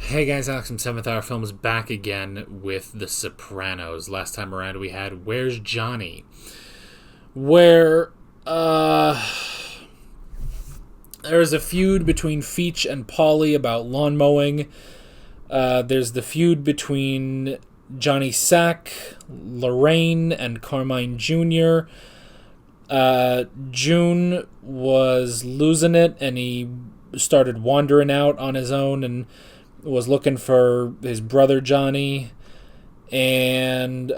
Hey guys, Alex from 7th Hour Films back again with The Sopranos. Last time around we had Where's Johnny? Where, there's a feud between Feech and Paulie about lawn mowing. There's the feud between Johnny Sack, Lorraine, and Carmine Jr. June was losing it, and he started wandering out on his own and was looking for his brother Johnny. And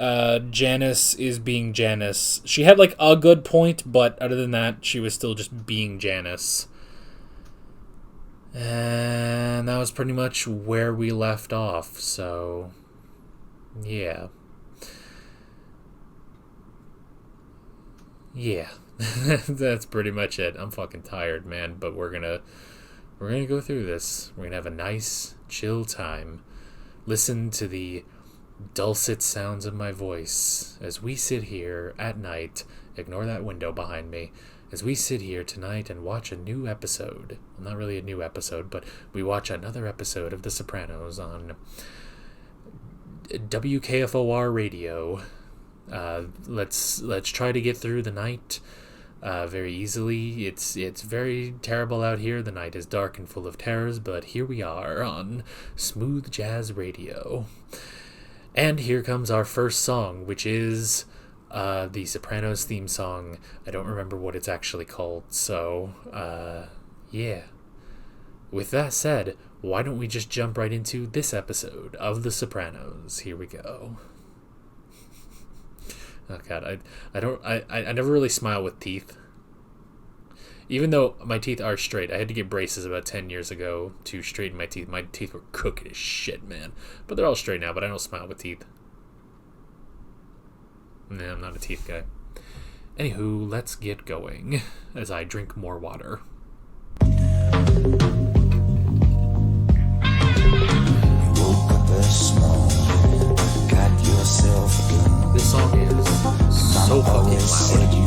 Janice is being Janice. She had like a good point, but other than that, she was still just being Janice. And that was pretty much where we left off, so yeah. That's pretty much it. I'm fucking tired, man, but we're gonna go through this. We're gonna have a nice, chill time. Listen to the dulcet sounds of my voice as we sit here at night. Ignore that window behind me. As we sit here tonight and watch a new episode. Well, not really a new episode, but we watch another episode of The Sopranos on WKFOR radio. Let's try to get through the night very easily. It's very terrible out here. The night is dark and full of terrors, but here we are on Smooth Jazz Radio. And here comes our first song, which is the Sopranos theme song. I don't remember what it's actually called, so yeah. With that said, why don't we just jump right into this episode of The Sopranos? Here we go. Oh god, I never really smile with teeth. Even though my teeth are straight. I had to get braces about 10 years ago to straighten my teeth. My teeth were crooked as shit, man. But they're all straight now, but I don't smile with teeth. Nah, I'm not a teeth guy. Anywho, let's get going as I drink more water. This song is so fucking loud.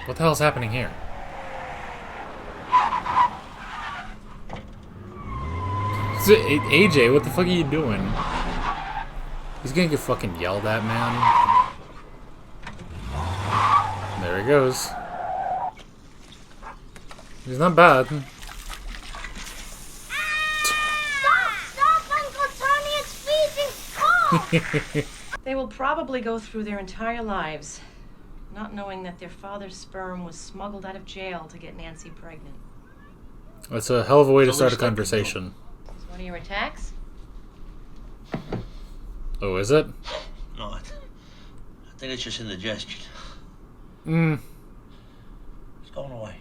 What the hell's happening here? AJ, what the fuck are you doing? He's gonna get fucking yelled at, man. There he goes. He's not bad. Stop, Uncle Tony, it's freezing cold! They will probably go through their entire lives not knowing that their father's sperm was smuggled out of jail to get Nancy pregnant. That's a hell of a way to start a conversation. Is one of your attacks? Oh, is it? No, I think it's just indigestion. It's going away.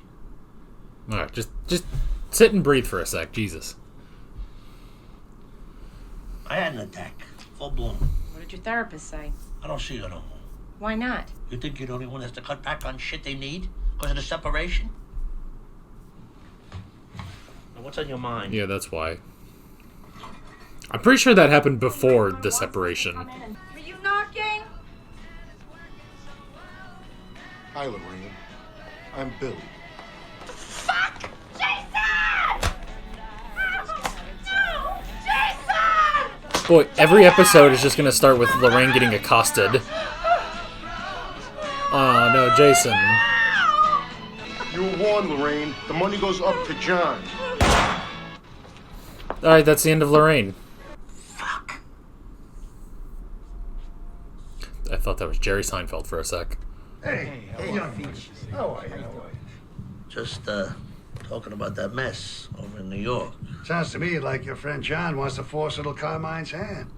Alright, just sit and breathe for a sec, Jesus. I had an attack, full blown. What did your therapist say? I don't see you no more. Why not? You think you're the only one that has to cut back on shit they need because of the separation? Now, what's on your mind? Yeah, that's why. I'm pretty sure that happened before the separation. Are you knocking? Hi, Lorraine. I'm Billy. Fuck! Jason! No! Jason! Boy, every episode is just gonna start with Lorraine getting accosted. Oh, no, Jason. You were warned, Lorraine. The money goes up to John. Alright, that's the end of Lorraine. Fuck. I thought that was Jerry Seinfeld for a sec. Hey, young Feech. How are you? Just, talking about that mess over in New York. Sounds to me like your friend John wants to force little Carmine's hand.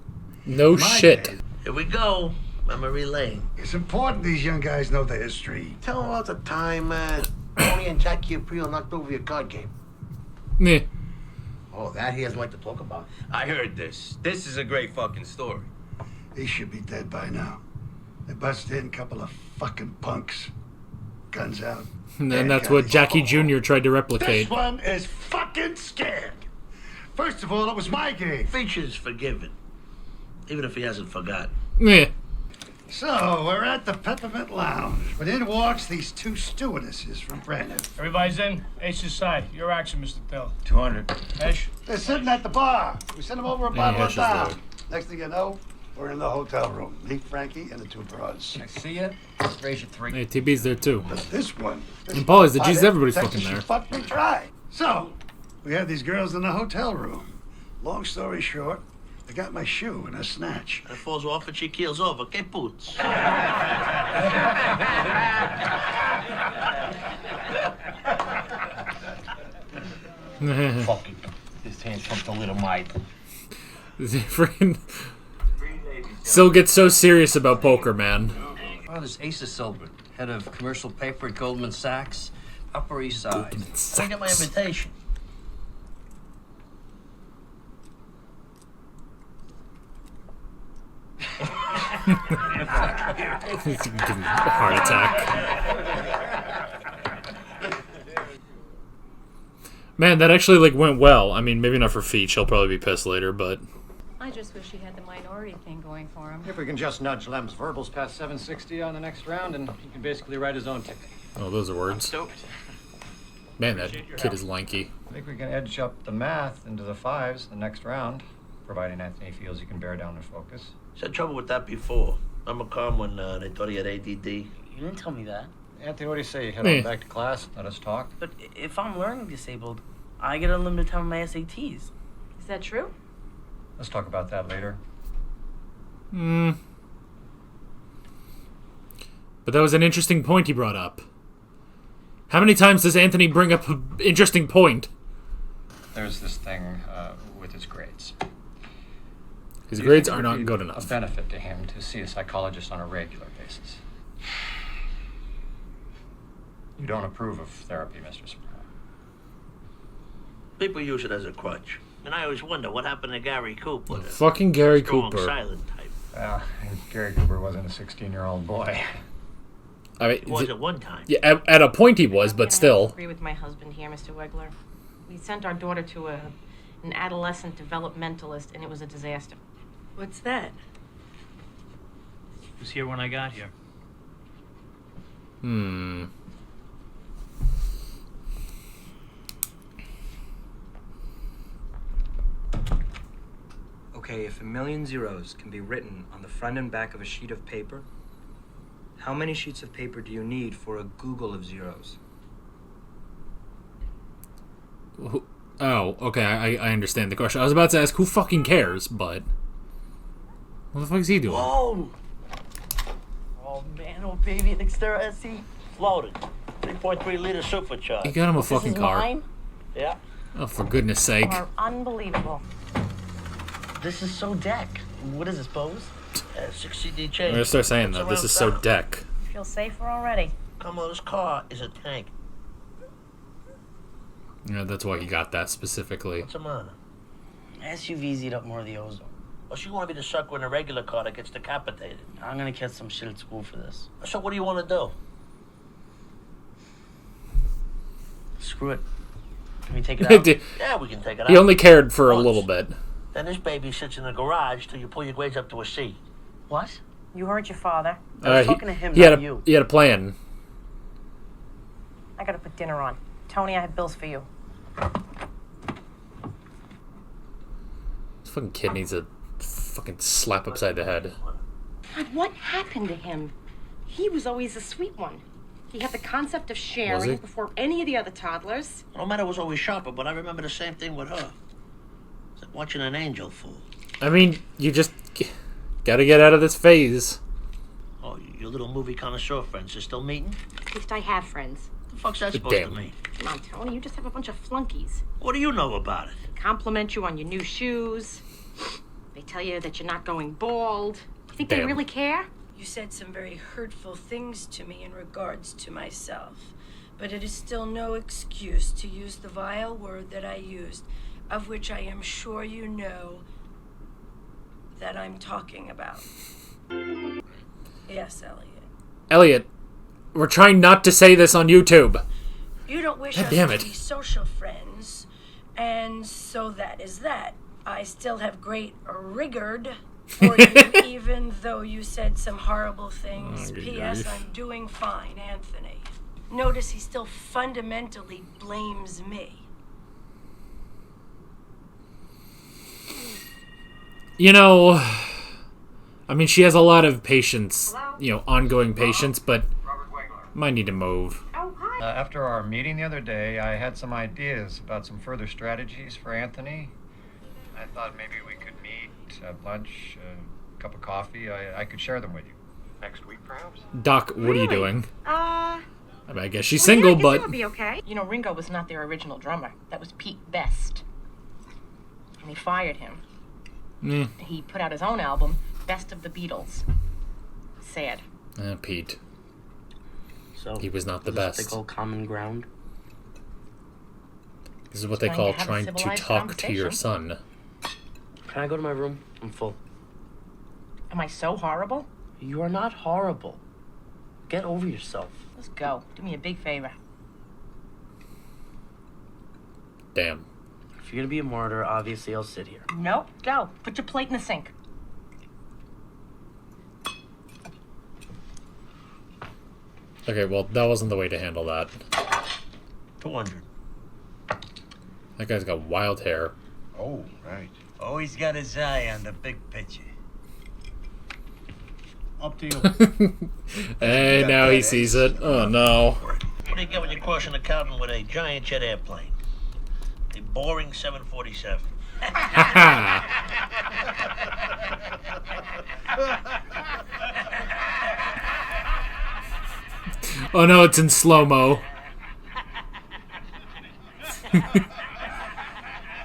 No shit. Day, Here we go. Memory lane. it's important these young guys know the history. Tell them about the time Tony and Jackie Aprile knocked over your card game. Meh. Oh, that he doesn't like to talk about. I heard this. This is a great fucking story. He should be dead by now. They busted in a couple of fucking punks. Guns out. And Bad that's what guys. Jackie Jr. tried to replicate. This one is fucking scared. First of all, it was my game. Feature's forgiven. Even if he hasn't forgotten. Meh. So, we're at the Peppermint Lounge, but in walks these two stewardesses from Brandon. Everybody's in. Ace's side. Your action, Mr. Thill. 200. Ash. They're sitting at the bar. We sent them over a bottle of Ash is down. there. Next thing you know, we're in the hotel room. Me, Frankie, and the two broads. I see you. Raise your 3. Hey, TB's there too. But this one... And Paul is the Jesus, everybody's fucking there. She fucked me dry. So, we had these girls in the hotel room. Long story short, I got my shoe in a snatch. It falls off and she keels over. Que putz. Fucking. This hand's from the little mite. Freaking still gets so serious about poker, man. Oh, there's Asa Silbert, head of commercial paper at Goldman Sachs, Upper East Side. I get my invitation. He's giving a heart attack. Man, that actually like went well. I mean, maybe not for Feet. She'll probably be pissed later, but I just wish he had the minority thing going for him. If we can just nudge Lem's verbals past 760 on the next round, and he can basically write his own ticket. oh, those are words. Man, that kid is lanky. I think we can edge up the math into the 5s the next round, providing Anthony feels he can bear down and focus. He's had trouble with that before. Remember, Carm, when they thought he had ADD? You didn't tell me that. Anthony, what do you say? Head Me. on back to class, let us talk. But if I'm learning disabled, I get unlimited time on my SATs. Is that true? Let's talk about that later. But that was an interesting point he brought up. How many times does Anthony bring up an interesting point? There's this thing with his grades. His Do you grades think it are would not be good a enough. benefit to him to see a psychologist on a regular basis. You don't approve of therapy, Mr. Soprano. People use it as a crutch. And I always wonder what happened to Gary Cooper. the Fucking Gary strong, Cooper. silent type. Well, Gary Cooper wasn't a 16-year-old boy. I mean, He was at one time. yeah, at a point he was, but I still. agree with my husband here, Mr. Wegler. We sent our daughter to an adolescent developmentalist, and it was a disaster. What's that? Was here when I got here. Okay, if 1,000,000 zeros can be written on the front and back of a sheet of paper, how many sheets of paper do you need for a Google of zeros? Oh, okay, I understand the question. I was about to ask who fucking cares, but what the fuck is he doing? Whoa! Oh man, oh baby, an Xterra SE. Loaded. 3.3 liter supercharged. You got him a This fucking is car. mine? Yeah. Oh, for goodness sake. Are unbelievable. This is so deck. What is this, Bose? 60D I'm change. gonna start saying That's that. This around is so town. deck. Feel safer already. Come on, this car is a tank. Yeah, that's why he got that specifically. What's the matter? SUVs eat up more of the ozone. Well, she want to be the sucker in a regular car that gets decapitated. I'm gonna catch some shit at school for this. So what do you want to do? Screw it. Can we take it out? Yeah, we can take it out. He only cared for a Once. little bit. Then this baby sits in the garage till you pull your grades up to a C. What? You heard your father. I was talking to him, he had not a, you. He had a plan. I gotta put dinner on. Tony, I have bills for you. This fucking kid needs a fucking slap upside the head. God, what happened to him? He was always the sweet one. He had the concept of Was he? sharing before any of the other toddlers. No matter was always sharper, but I remember the same thing with her. It's like watching an angel fall. I mean, you just gotta get out of this phase. Oh, your little movie connoisseur friends are still meeting? At least I have friends. What the fuck's that supposed Damn. to mean? Come on, Tony, you just have a bunch of flunkies. What do you know about it? They compliment you on your new shoes. They tell you that you're not going bald. Do you think they Damn. really care? You said some very hurtful things to me in regards to myself, but it is still no excuse to use the vile word that I used, of which I am sure you know that I'm talking about. Yes, Elliot. Elliot, we're trying not to say this on YouTube. You don't wish God us damn to it. be social friends, and so that is that. I still have great rigor for you, even though you said some horrible things. Oh, good P.S. grief. I'm doing fine, Anthony. Notice he still fundamentally blames me. You know, I mean, she has a lot of patience, you know, ongoing patience, but might need to move. After our meeting the other day, I had some ideas about some further strategies for Anthony. I thought maybe we could meet, have lunch, a cup of coffee. I could share them with you. Next week, perhaps? Doc, what are you doing? Uh, I mean, I guess she's single, but... It would be okay. You know, Ringo was not their original drummer. That was Pete Best. And he fired him. He put out his own album, Best of the Beatles. Sad. Pete. So He was not the is this best. what they call common ground. This is what they Trying call to have a trying to civilized talk to your conversation. son. Can I go to my room? I'm full. Am I so horrible? You are not horrible. Get over yourself. Let's go. Do me a big favor. Damn. If you're gonna be a martyr, obviously I'll sit here. Nope. Go. Put your plate in the sink. Okay, well, that wasn't the way to handle that. 200. That guy's got wild hair. Oh, right. Always got his eye on the big picture. Up to you. And now he sees it. Oh, no. What do you get when you cross an accountant with a giant jet airplane? A boring 747. Oh, no, it's in slow-mo.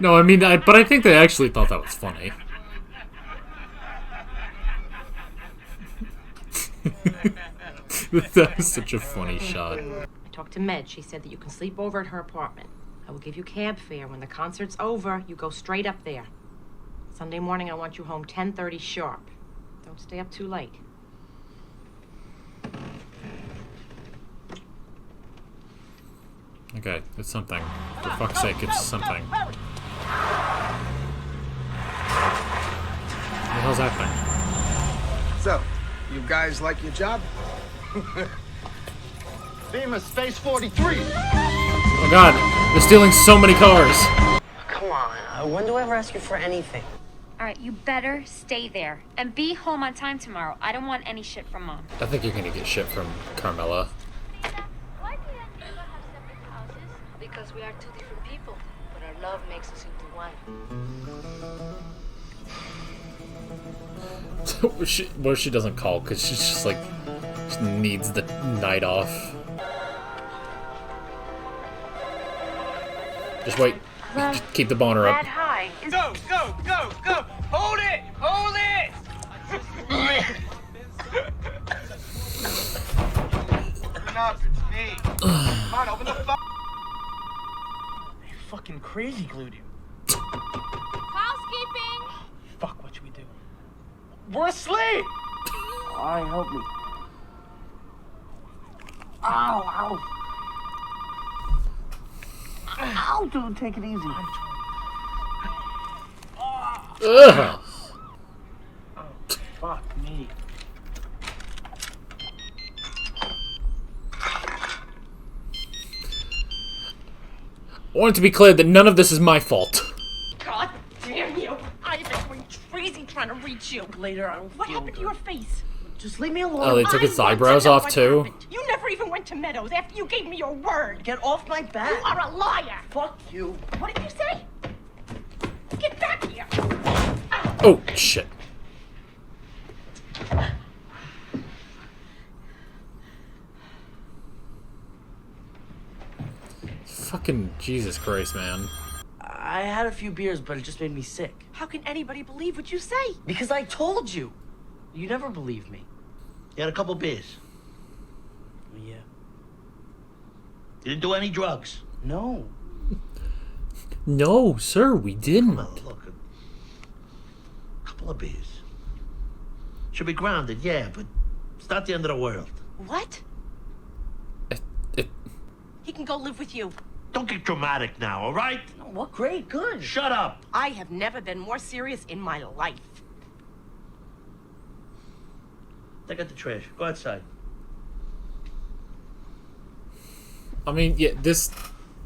No, I mean, but I think they actually thought that was funny. That was such a funny shot. I talked to Med. She said that you can sleep over at her apartment. I will give you cab fare. When the concert's over, you go straight up there. Sunday morning, I want you home 10:30 sharp. Don't stay up too late. Okay, it's something. For fuck's sake, it's something. What the hell's happening? So, you guys like your job? Beamer Space 43. Oh god, they're stealing so many cars. Come on, when do I ever ask you for anything? All right, you better stay there and be home on time tomorrow. I don't want any shit from Mom. I think you're gonna get shit from Carmela. Why do you never have separate houses? Because we are two different people, but our love makes us into one. What if she doesn't call? Because she's just like, she needs the night off. Just wait. Just keep the boner up. High. Go, go, go, go! Hold it! Hold it! Open up, it's me. Come on, open the fuck. They fucking crazy glued you. Housekeeping! Fuck, what should we do? We're asleep! Alright, help me. Ow, ow. Ow, dude, take it easy. Ugh. Oh, fuck me. I want it to be clear that none of this is my fault. God damn you! I've been going crazy trying to reach you. Later, I don't What feel happened to good. your face? Just leave me alone. Oh, they took his I want to eyebrows know off what too? happened. You never even went to Meadows after you gave me your word. Get off my back. You are a liar. Fuck you. What did you say? Get back here. Oh, shit. Fucking Jesus Christ, man. I had a few beers, but it just made me sick. How can anybody believe what you say? Because I told you. You never believe me. You had a couple beers. Yeah. You didn't do any drugs. No. No, sir, we didn't. Well, look, a couple of beers. Should be grounded, yeah, but it's not the end of the world. What? He can go live with you. Don't get dramatic now, all right? What? Great. Good. Shut up. I have never been more serious in my life. Take out the trash. Go outside. I mean, yeah, this...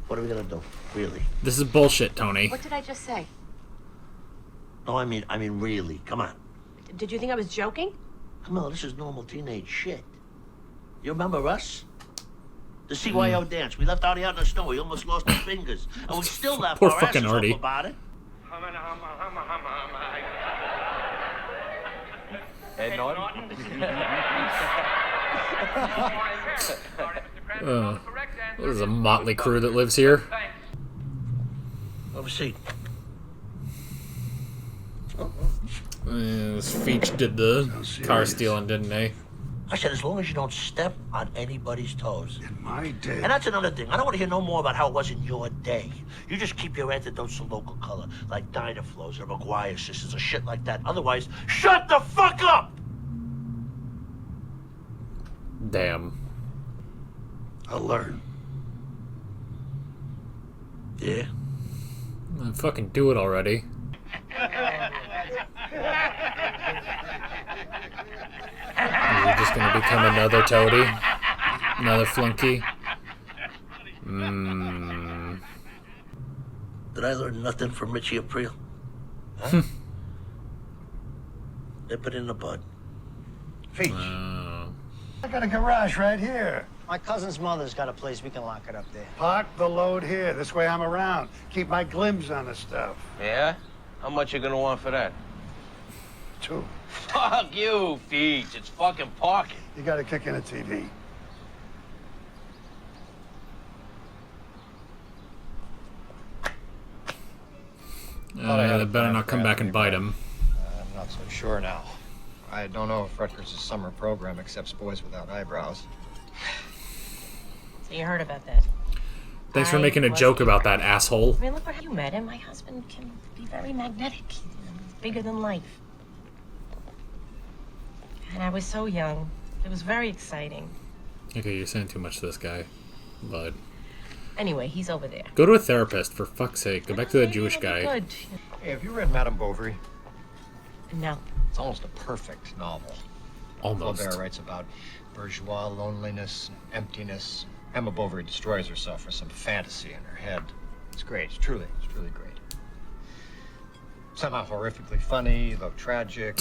What are we gonna do? Really? This is bullshit, Tony. What did I just say? No, I mean really. Come on. Did you think I was joking? Camilla, this is normal teenage shit. You remember us? The CYO dance. We left Artie out in the snow. He almost lost his fingers. And we still laughed Poor our fucking asses Artie. off about it. Ed Norton? This is a motley crew that lives here. Have a seat. This Feach did the car stealing, didn't they? I said, as long as you don't step on anybody's toes. In my day. And that's another thing. I don't want to hear no more about how it was in your day. You just keep your antidotes to local color, like Dynaflows or McGuire sisters or shit like that. Otherwise, shut the fuck up! Damn. I'll learn. Yeah? Fucking do it already. You're just gonna become another toady? Another flunky? Did I learn nothing from Richie Aprile? Huh? Nip it in the bud. Feach. I got a garage right here. My cousin's mother's got a place. We can lock it up there. Park the load here. This way I'm around. Keep my glimpse on the stuff. Yeah? How much you gonna want for that? 2. Fuck you, Feach. It's fucking parking. You gotta kick in a TV. They better not come back and bite him. I'm not so sure now. I don't know if Rutgers' summer program accepts boys without eyebrows. So you heard about that. Thanks for making a joke about that, asshole. I mean, look where you met him. My husband can be very magnetic. He's bigger than life. And I was so young. It was very exciting. Okay, you're saying too much to this guy. But... Anyway, he's over there. go to a therapist, for fuck's sake. Go back to that Jewish guy. Good. Hey, have you read Madame Bovary? No. It's almost a perfect novel. Almost. Flaubert writes about bourgeois loneliness, emptiness. Emma Bovary destroys herself for some fantasy in her head. It's great. It's truly great. Somehow horrifically funny, though tragic.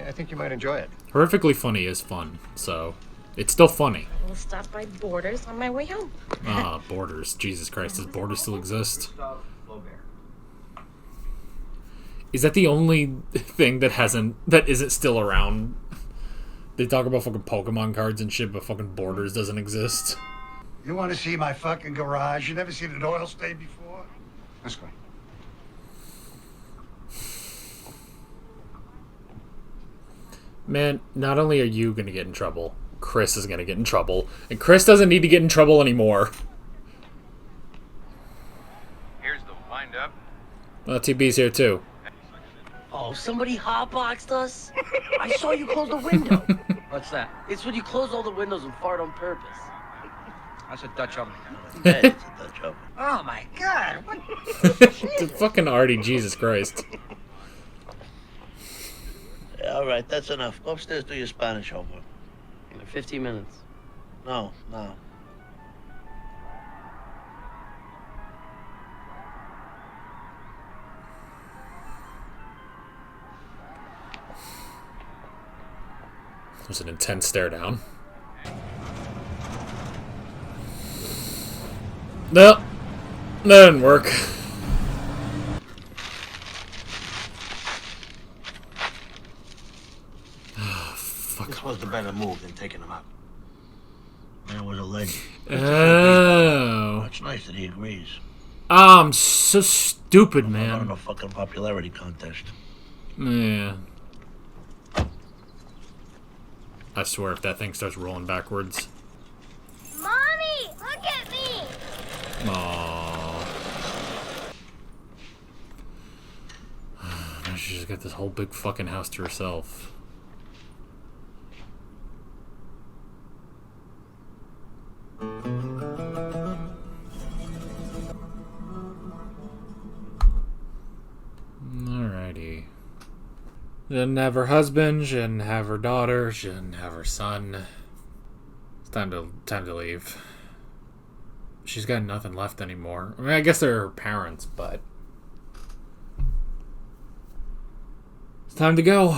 I think you might enjoy it. Horrifically funny is fun, so... it's still funny. We'll stop by Borders on my way home. Ah, Borders. Jesus Christ, does Borders still exist? Is that the only thing that isn't still around? They talk about fucking Pokemon cards and shit, but fucking Borders doesn't exist. You want to see my fucking garage? You never seen an oil stain before? Let's go. Man, not only are you gonna get in trouble, Chris is gonna get in trouble. And Chris doesn't need to get in trouble anymore. Here's the wind-up. Well, TB's here too. Oh, somebody hotboxed us? I saw you close the window. What's that? It's when you close all the windows and fart on purpose. That's a Dutch oven. Yeah, it's a Dutch oven. Oh my God! What? The fucking Artie, Jesus Christ. Yeah, all right, that's enough. Go upstairs, do your Spanish homework. 15 minutes. No. It was an intense stare down. No, that didn't work. This was the better move than taking him out. Man was a legend. Oh. It's nice that he agrees. Oh, I'm so stupid, I'm not man. in a fucking popularity contest. Yeah. I swear if that thing starts rolling backwards. Mommy, look at me! Aww. Now she's just got this whole big fucking house to herself. Alrighty. Shouldn't have her husband, shouldn't have her daughter, shouldn't have her son. It's time to leave. She's got nothing left anymore. I mean, I guess they're her parents, but it's time to go.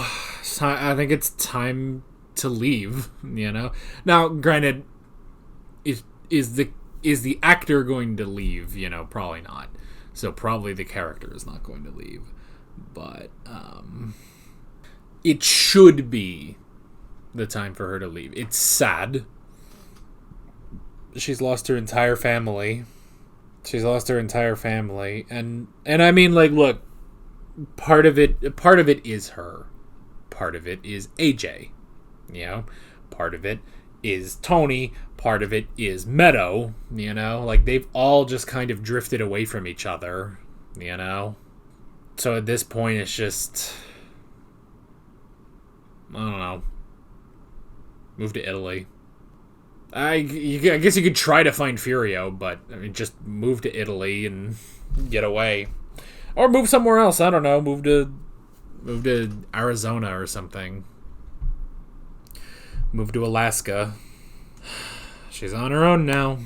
I think it's time to leave, you know? Now, granted, is the actor going to leave? You know, probably not. So probably the character is not going to leave. But it should be the time for her to leave. It's sad. She's lost her entire family. And I mean, like, look, part of it is her. Part of it is AJ. You know? Part of it is Tony. Part of it is Meadow. You know? Like, they've all just kind of drifted away from each other. You know? So at this point, it's just, I don't know. Move to Italy. I guess you could try to find Furio, but I mean, just move to Italy and get away, or move somewhere else. I don't know. Move to Arizona or something. Move to Alaska. She's on her own now.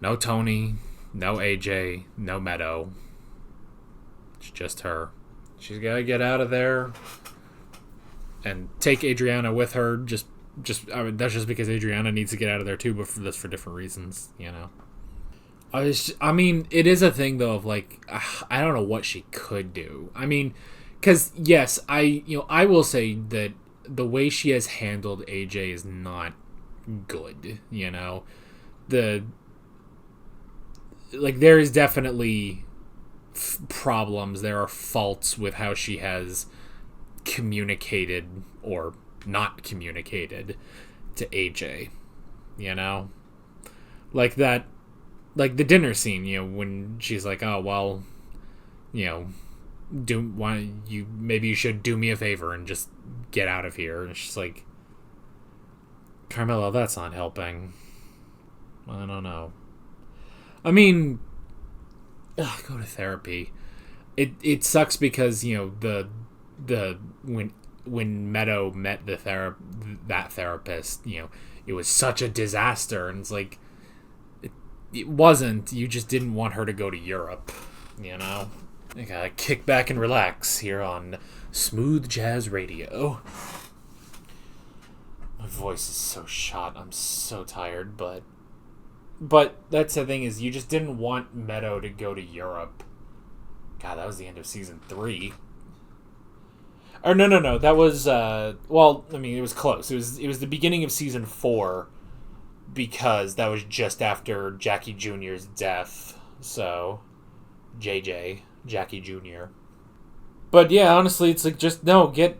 No Tony. No AJ, no Meadow. It's just her. She's gotta get out of there and take Adriana with her. Just I mean, that's just because Adriana needs to get out of there too, but for different reasons, you know. I mean, it is a thing though of like, I don't know what she could do. I mean, because yes, I will say that the way she has handled AJ is not good. You know, there is definitely problems. There are faults with how she has communicated or not communicated to AJ. You know? Like the dinner scene, you know, when she's like, oh, well, you know, maybe you should do me a favor and just get out of here. And she's like, Carmela, that's not helping. I don't know. I mean, go to therapy. It sucks because, you know, when Meadow met that therapist, you know, it was such a disaster, and it's like it wasn't. You just didn't want her to go to Europe, you know. You gotta kick back and relax here on Smooth Jazz Radio. My voice is so shot. I'm so tired, but that's the thing, is you just didn't want Meadow to go to Europe. God, that was the end of season 3. Or no. That was well, I mean, it was close. It was the beginning of season 4, because that was just after Jackie Jr.'s death. So, Jackie Jr. But yeah, honestly, it's like, just no, get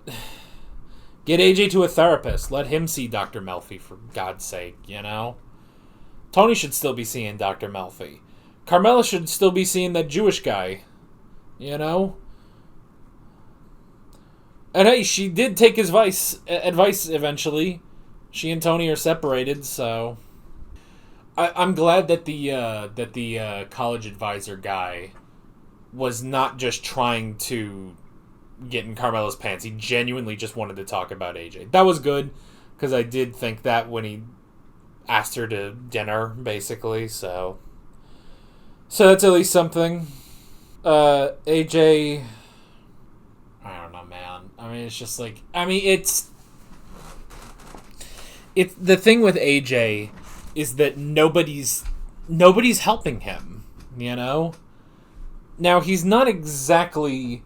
AJ to a therapist. Let him see Dr. Melfi, for God's sake, you know? Tony should still be seeing Dr. Melfi. Carmela should still be seeing that Jewish guy. You know? And hey, she did take his advice eventually. She and Tony are separated, so I'm glad that the college advisor guy was not just trying to get in Carmela's pants. He genuinely just wanted to talk about AJ. That was good, because I did think that when he asked her to dinner, basically, so that's at least something. AJ, I don't know, man. I mean, it's just like, I mean, it's the thing with AJ is that nobody's helping him, you know? Now, he's not exactly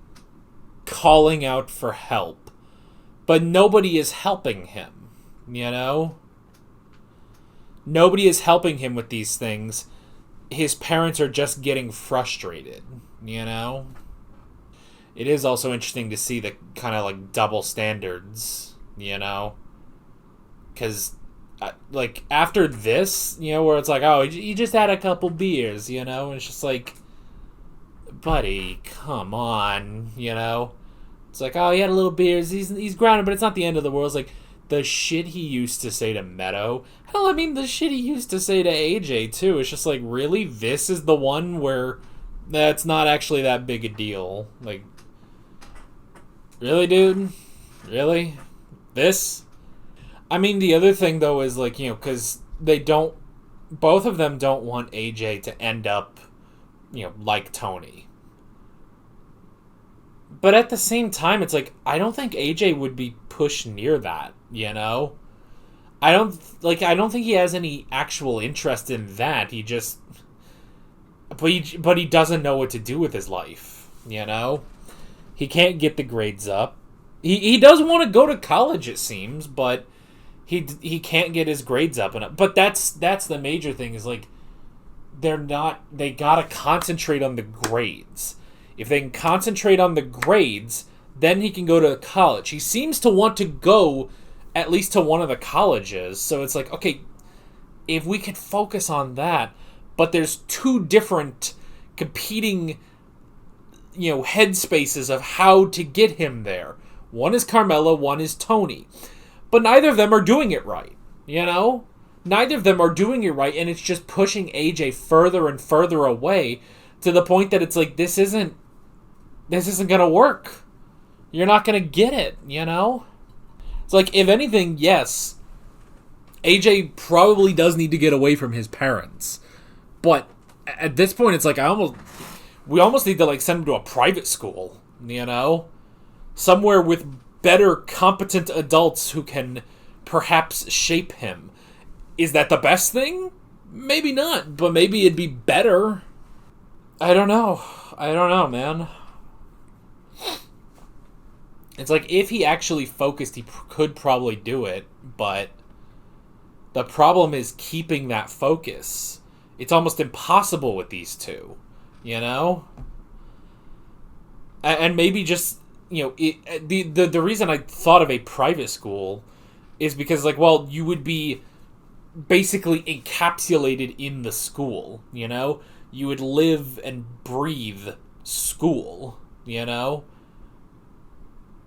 calling out for help, but nobody is helping him, you know? Nobody is helping him with these things. His parents are just getting frustrated, you know? It is also interesting to see the kind of, like, double standards, you know? Because, like, after this, you know, where it's like, oh, you just had a couple beers, you know? And it's just like, buddy, come on, you know? It's like, oh, he had a little beers, he's grounded, but it's not the end of the world. It's like, the shit he used to say to Meadow. Hell, I mean, the shit he used to say to AJ, too. It's just like, really? This is the one where That's not actually that big a deal. Like, really, dude? Really? This? I mean, the other thing, though, is, like, you know, because both of them don't want AJ to end up, you know, like Tony. But at the same time, it's like, I don't think AJ would be pushed near that, you know? I don't think he has any actual interest in that. He just... But he doesn't know what to do with his life, you know? He can't get the grades up. He does want to go to college, it seems, but he can't get his grades up. But that's the major thing, is like, they gotta concentrate on the grades. If they can concentrate on the grades, then he can go to college. He seems to want to go at least to one of the colleges, so it's like, okay, if we could focus on that. But there's two different competing, you know, headspaces of how to get him there. One is Carmela, one is Tony. But neither of them are doing it right, you know? Neither of them are doing it right, and it's just pushing AJ further and further away to the point that it's like, this isn't gonna work. You're not gonna get it, you know? It's like, if anything, yes, AJ probably does need to get away from his parents. But at this point, it's like, we almost need to, like, send him to a private school, you know? Somewhere with better, competent adults who can perhaps shape him. Is that the best thing? Maybe not, but maybe it'd be better. I don't know, man. It's like, if he actually focused, he could probably do it, but the problem is keeping that focus. It's almost impossible with these two, you know? And maybe just, you know, the reason I thought of a private school is because, like, well, you would be basically encapsulated in the school, you know? You would live and breathe school, you know?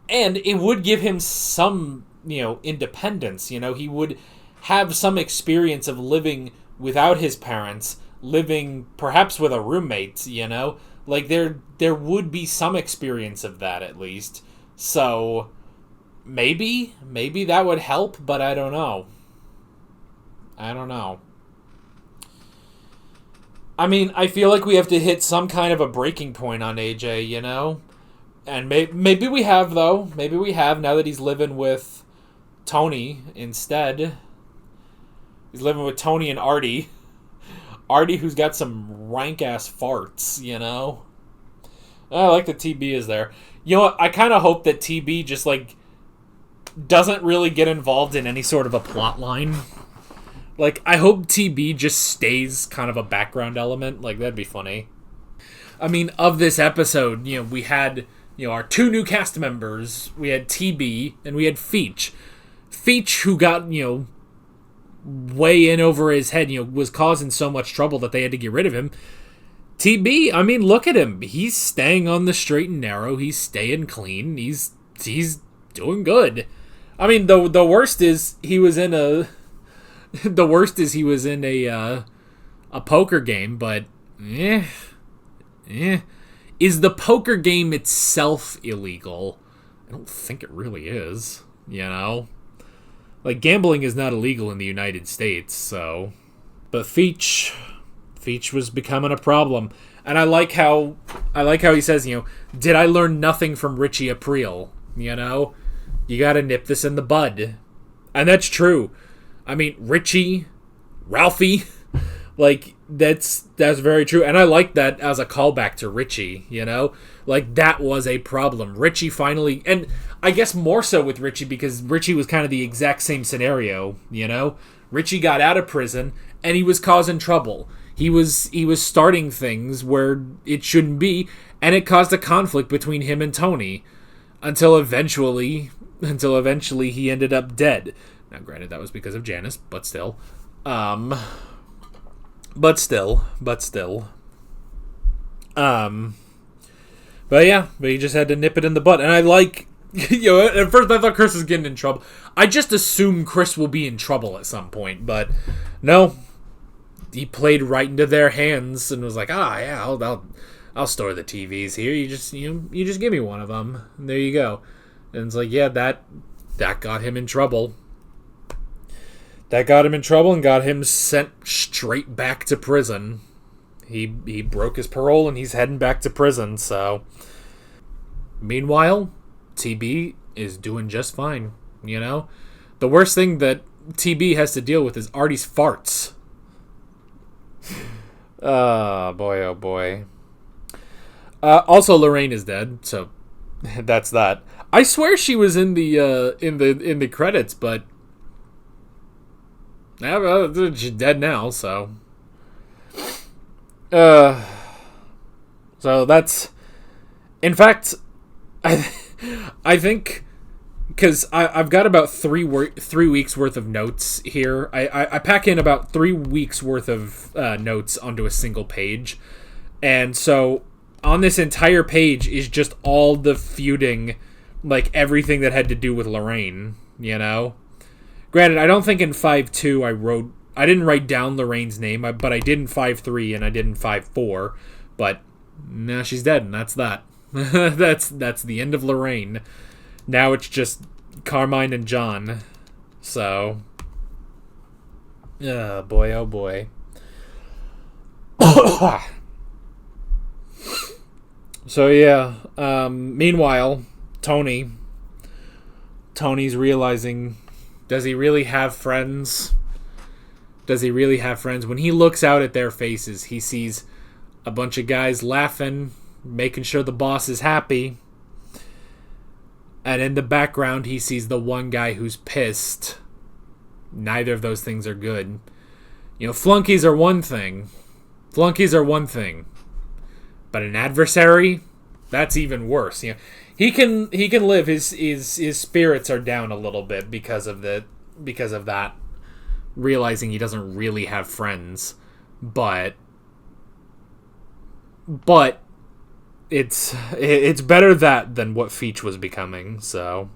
And it would give him some, you know, independence, you know? He would have some experience of living without his parents, living perhaps with a roommate, you know? Like, there would be some experience of that, at least. So, maybe that would help, but I don't know. I mean, I feel like we have to hit some kind of a breaking point on AJ, you know? And maybe we have, though. Maybe we have, now that he's living with Tony instead. He's living with Tony and Artie. Artie, who's got some rank-ass farts, you know? I like that TB is there. You know what? I kind of hope that TB just, like, doesn't really get involved in any sort of a plot line. Like, I hope TB just stays kind of a background element. Like, that'd be funny. I mean, of this episode, you know, we had, you know, our two new cast members. We had TB and we had Feech. Feech, who got, you know, way in over his head, you know, was causing so much trouble that they had to get rid of him. TB, I mean, look at him. He's staying on the straight and narrow. He's staying clean. He's doing good. I mean, the worst is he was in a poker game, but is the poker game itself illegal? I don't think it really is, you know? Like, gambling is not illegal in the United States, so... But Feech was becoming a problem. And I like how he says, you know, did I learn nothing from Richie Aprile? You know? You gotta nip this in the bud. And that's true. I mean, Richie, Ralphie, like, that's very true. And I like that as a callback to Richie, you know? Like, that was a problem. Richie finally... And I guess more so with Richie, because Richie was kind of the exact same scenario, you know? Richie got out of prison, and he was causing trouble. He was starting things where it shouldn't be, and it caused a conflict between him and Tony. Until eventually he ended up dead. Now, granted, that was because of Janice, but still. But yeah, but he just had to nip it in the butt. And I like, you know, at first I thought Chris was getting in trouble. I just assume Chris will be in trouble at some point, but no. He played right into their hands and was like, yeah, I'll store the TVs here. You just give me one of them. And there you go. And it's like, yeah, that got him in trouble. That got him in trouble and got him sent straight back to prison. He broke his parole and he's heading back to prison, so... Meanwhile, TB is doing just fine, you know? The worst thing that TB has to deal with is Artie's farts. Oh, boy, oh, boy. Also, Lorraine is dead, so that's that. I swear she was in the credits, but she's dead now, so... So that's... In fact, I think... Because I've got about 3 weeks worth of notes here. I pack in about 3 weeks worth of notes onto a single page. And so on this entire page is just all the feuding, like everything that had to do with Lorraine, you know? Granted, I don't think in 5.2 I didn't write down Lorraine's name, but I did in 5.3 and I did in 5.4. But now she's dead, and that's that. That's the end of Lorraine. Now it's just Carmine and John. So, boy, oh boy. So yeah. Meanwhile, Tony's realizing, does he really have friends? Does he really have friends? When he looks out at their faces, he sees a bunch of guys laughing, making sure the boss is happy. And in the background, he sees the one guy who's pissed. Neither of those things are good. You know, flunkies are one thing. But an adversary, that's even worse. You know, he can live. His spirits are down a little bit because of that. Realizing he doesn't really have friends, but it's better that than what Feach was becoming. So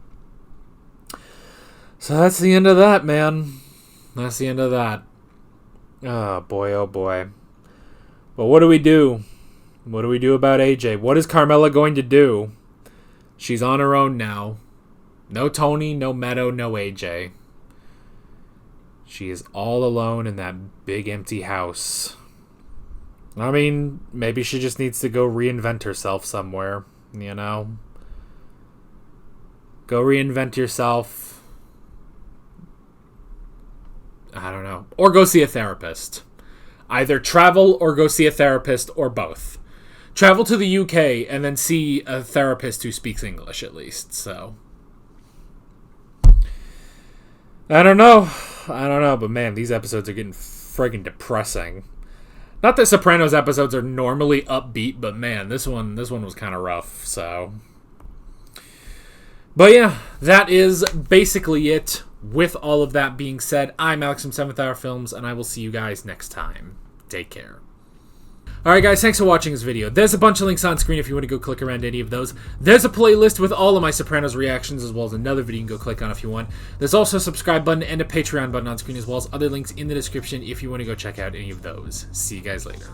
that's the end of that, man. That's the end of that. Oh boy, oh boy. But what do we do? What do we do about AJ? What is Carmela going to do? She's on her own now. No Tony, no Meadow, no AJ. She is all alone in that big empty house. I mean, maybe she just needs to go reinvent herself somewhere, you know? Go reinvent yourself. I don't know. Or go see a therapist. Either travel or go see a therapist, or both. Travel to the UK and then see a therapist who speaks English at least, so... I don't know, but man, these episodes are getting friggin' depressing. Not that Sopranos episodes are normally upbeat, but man, this one was kind of rough, so... But yeah, that is basically it. With all of that being said, I'm Alex from 7th Hour Films, and I will see you guys next time. Take care. Alright guys, thanks for watching this video. There's a bunch of links on screen if you want to go click around any of those. There's a playlist with all of my Sopranos reactions, as well as another video you can go click on if you want. There's also a subscribe button and a Patreon button on screen, as well as other links in the description if you want to go check out any of those. See you guys later.